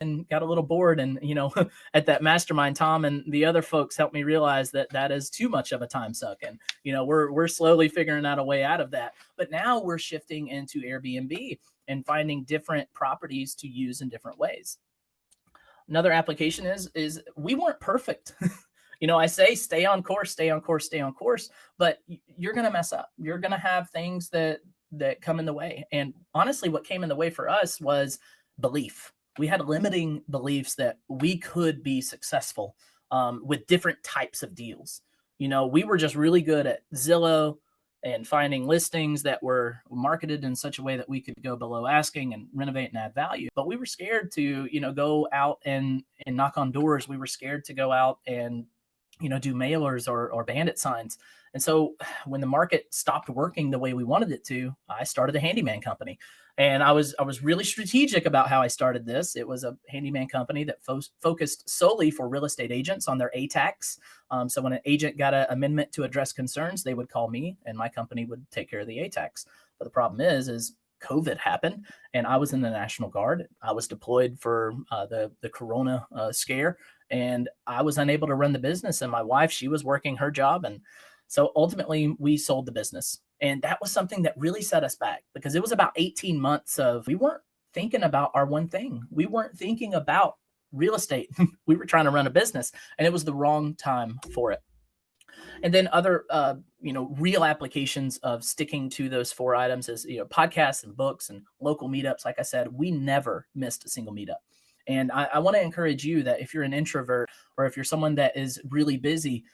and got a little bored. And, at that mastermind, Tom and the other folks helped me realize that that is too much of a time suck. And, we're slowly figuring out a way out of that. But now we're shifting into Airbnb and finding different properties to use in different ways. Another application is we weren't perfect. I say stay on course, stay on course, stay on course, but you're going to mess up. You're going to have things that come in the way. And honestly, what came in the way for us was belief. We had limiting beliefs that we could be successful with different types of deals. We were just really good at Zillow and finding listings that were marketed in such a way that we could go below asking and renovate and add value. But we were scared to, go out and knock on doors. We were scared to go out and, do mailers or bandit signs. And so when the market stopped working the way we wanted it to, I started a handyman company. And I was really strategic about how I started this. It was a handyman company that focused solely for real estate agents on their ATAX. So when an agent got an amendment to address concerns, they would call me and my company would take care of the ATAX. But the problem is COVID happened and I was in the National Guard. I was deployed for the Corona scare, and I was unable to run the business. And my wife, she was working her job. And so ultimately we sold the business. And that was something that really set us back, because it was about 18 months of, we weren't thinking about our one thing. We weren't thinking about real estate. We were trying to run a business, and it was the wrong time for it. And then other, real applications of sticking to those 4 items is, podcasts and books and local meetups. Like I said, we never missed a single meetup. And I want to encourage you that if you're an introvert or if you're someone that is really busy,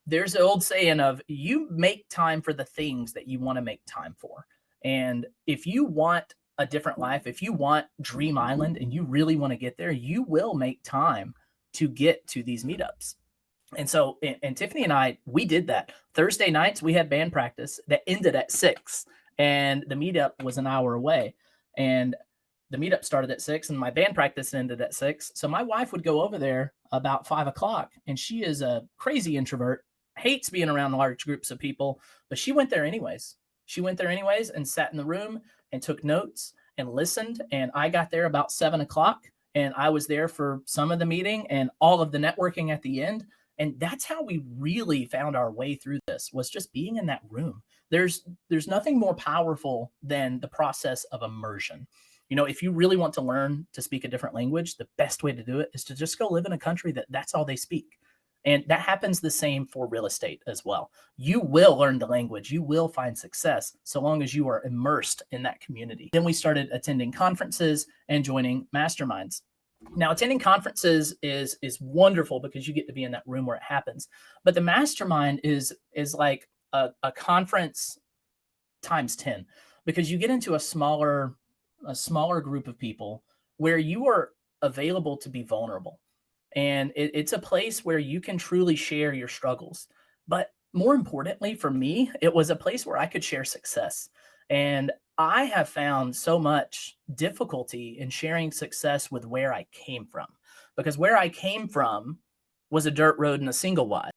there's an old saying of, you make time for the things that you want to make time for. And if you want a different life, if you want Dream Island and you really want to get there, you will make time to get to these meetups. And so, and Tiffany and I, we did that. Thursday nights, we had band practice that ended at 6, and the meetup was an hour away. And the meetup started at 6 and my band practice ended at 6. So my wife would go over there about 5 o'clock, and she is a crazy introvert, hates being around large groups of people, but she went there anyways. She went there anyways and sat in the room and took notes and listened. And I got there about 7 o'clock, and I was there for some of the meeting and all of the networking at the end. And that's how we really found our way through this, was just being in that room. There's nothing more powerful than the process of immersion. If you really want to learn to speak a different language, the best way to do it is to just go live in a country that's all they speak. And that happens the same for real estate as well. You will learn the language. You will find success so long as you are immersed in that community. Then we started attending conferences and joining masterminds. Now, attending conferences is wonderful because you get to be in that room where it happens. But the mastermind is like a conference times 10, because you get into a smaller group of people where you are available to be vulnerable. And it's a place where you can truly share your struggles. But more importantly for me, it was a place where I could share success. And I have found so much difficulty in sharing success with where I came from, because where I came from was a dirt road and a single wide.